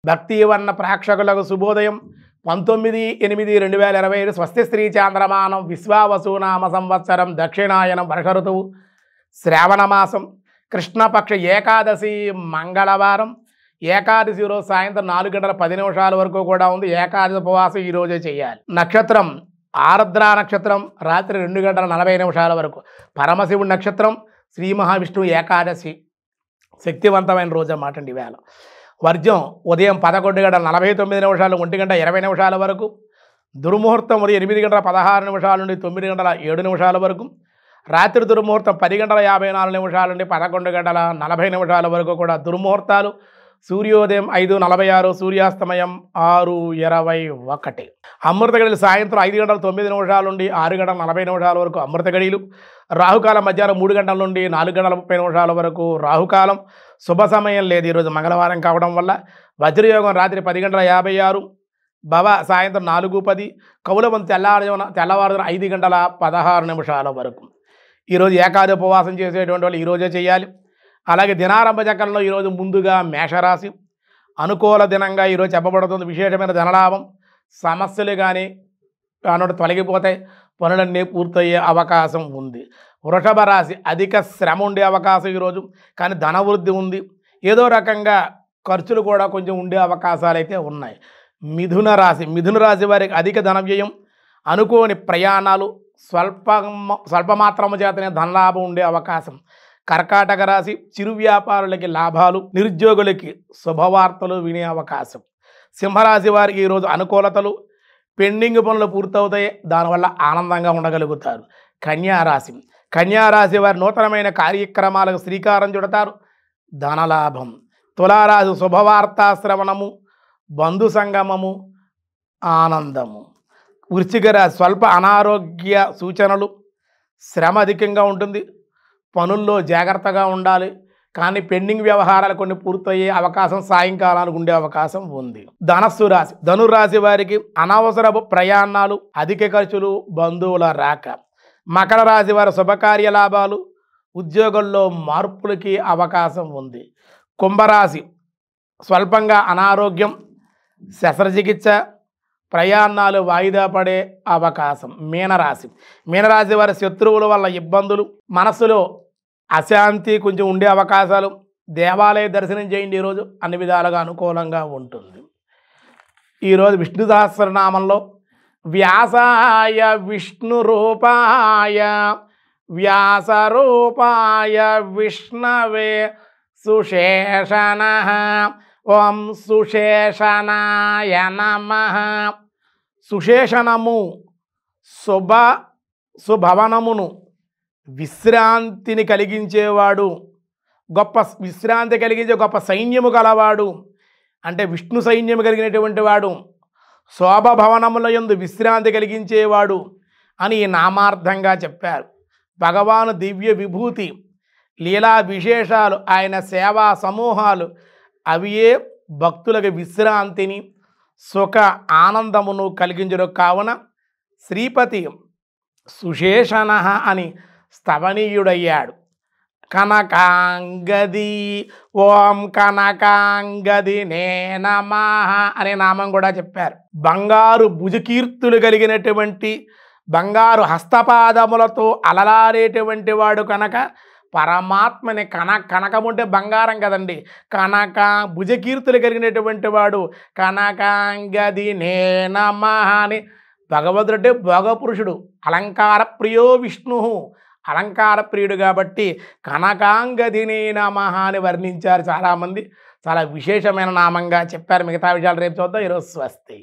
భక్తివన్న ప్రేక్షకులకు శుభోదయం. 19/8/2025 స్వస్తి శ్రీ చాంద్రమానం విశ్వావసునామ సంవత్సరం దక్షిణాయనం వర్ష ఋతువు శ్రావణమాసం కృష్ణపక్ష ఏకాదశి మంగళవారం. ఏకాదశి రోజు సాయంత్రం 4:10 వరకు కూడా ఉంది. ఏకాదశి ఉపవాసం ఈరోజే చేయాలి. నక్షత్రం ఆర్ద్ర నక్షత్రం రాత్రి 2:40 వరకు. పరమశివుడి నక్షత్రం శ్రీ మహావిష్ణువు ఏకాదశి శక్తివంతమైన రోజు అన్నమాట అండి. వేళ వర్జం ఉదయం 11:49 1:20 వరకు. దుర్ముహూర్తం ఉదయం 8:16 నుండి 9:07 వరకు. రాత్రి దుర్ముహూర్తం 10:54 నుండి 11:40 వరకు కూడా దుర్ముహూర్తాలు. సూర్యోదయం 5:46, సూర్యాస్తమయం 6:21. అమృత గడియలు సాయంత్రం 5:09 నుండి 6:40 వరకు అమృత గడియలు. రాహుకాలం మధ్యాహ్నం 3 గంటల నుండి 4:30 వరకు రాహుకాలం. శుభ సమయం లేదు ఈరోజు మంగళవారం కావడం వల్ల. వజ్రయోగం రాత్రి 10:56, భవ సాయంత్రం 4:10, కౌలవం తెల్లవారుజామున 5:16 వరకు. ఈరోజు ఏకాదశి ఉపవాసం చేసేటువంటి వాళ్ళు ఈరోజే చేయాలి. అలాగే దినారంభ చక్రంలో ఈరోజు ముందుగా మేషరాశి అనుకూల దినంగా ఈరోజు చెప్పబడుతుంది. విశేషమైన ధనలాభం, సమస్యలు కానీ కానోటి తొలగిపోతాయి, పనులన్నీ పూర్తయ్యే అవకాశం ఉంది. వృషభ రాశి అధిక శ్రమ ఉండే అవకాశం ఈరోజు, కానీ ధనవృద్ధి ఉంది. ఏదో రకంగా ఖర్చులు కూడా కొంచెం ఉండే అవకాశాలు అయితే ఉన్నాయి. మిథున రాశి వారికి అధిక ధన వ్యయం, అనుకోని ప్రయాణాలు, స్వల్పమాత్రము చేతనే ధనలాభం ఉండే అవకాశం. కర్కాటక రాశి చిరు వ్యాపారులకి లాభాలు, నిరుద్యోగులకి శుభవార్తలు వినే అవకాశం. సింహరాశి వారికి ఈరోజు అనుకూలతలు, పెండింగ్ పనులు పూర్తవుతాయి, దానివల్ల ఆనందంగా ఉండగలుగుతారు. కన్యారాశి వారి నూతనమైన కార్యక్రమాలకు శ్రీకారం చుడతారు, ధనలాభం. తులారాశి శుభవార్తా శ్రవణము, బంధు సంగమము, ఆనందము. వృశ్చిక రాశి స్వల్ప అనారోగ్య సూచనలు, శ్రమ అధికంగా ఉంటుంది, పనుల్లో జాగ్రత్తగా ఉండాలి, కానీ పెండింగ్ వ్యవహారాలు కొన్ని పూర్తయ్యే అవకాశం సాయంకాలానికి ఉండే అవకాశం ఉంది. ధనురాశి వారికి అనవసరపు ప్రయాణాలు, అధిక ఖర్చులు, బంధువుల రాక. మకర రాశి వారి శుభకార్య లాభాలు, ఉద్యోగంలో మార్పులకి అవకాశం ఉంది. కుంభరాశి స్వల్పంగా అనారోగ్యం, శస్త్రచికిత్స, ప్రయాణాలు వాయిదా పడే అవకాశం. మీనరాశి వారి శత్రువుల వల్ల ఇబ్బందులు, మనసులో అశాంతి కొంచెం ఉండే అవకాశాలు. దేవాలయ దర్శనం చేయండి, ఈరోజు అన్ని విధాలుగా అనుకూలంగా ఉంటుంది. ఈరోజు విష్ణు సహస్రనామంలో వ్యాసాయ విష్ణు రూపాయ వ్యాసరూపాయ విష్ణవే సుశేషణ ఓం సుశేషణాయ నమః. సుశేషణము సుభవనమును, విశ్రాంతిని కలిగించేవాడు, గొప్ప విశ్రాంతి కలిగించే గొప్ప సైన్యము గలవాడు, అంటే విష్ణు సైన్యము కలిగినటువంటి వాడు, శోభభవనముల యందు విశ్రాంతి కలిగించేవాడు అని నామార్థంగా చెప్పారు. భగవాను దివ్య విభూతి, లీలా విశేషాలు, ఆయన సేవా సమూహాలు అవియే భక్తులకు విశ్రాంతిని, సుఖ ఆనందమును కలిగించరు. కావున శ్రీపతి సుశేషణ అని స్తవనీయుడయ్యాడు. కనకాంగది ఓం కనకాంగది నే నమః అనే నామం కూడా చెప్పారు. బంగారు భుజకీర్తులు కలిగినటువంటి, బంగారు హస్తపాదములతో అలలారేటువంటి వాడు కనుక పరమాత్మని కనకముంటే బంగారం కదండి, భుజకీర్తులు కలిగినటువంటి వాడు కనకాంగది నే నమః అని. భగవదుడే భోగపురుషుడు, అలంకార ప్రియో విష్ణు, అలంకార ప్రియుడు కాబట్టి కనకాంగదినే నమః అని వర్ణించారు చాలామంది. చాలా విశేషమైన నామంగా చెప్పారు. మిగతా విషయాలు రేపు చూద్దాం. ఈరోజు స్వస్తి.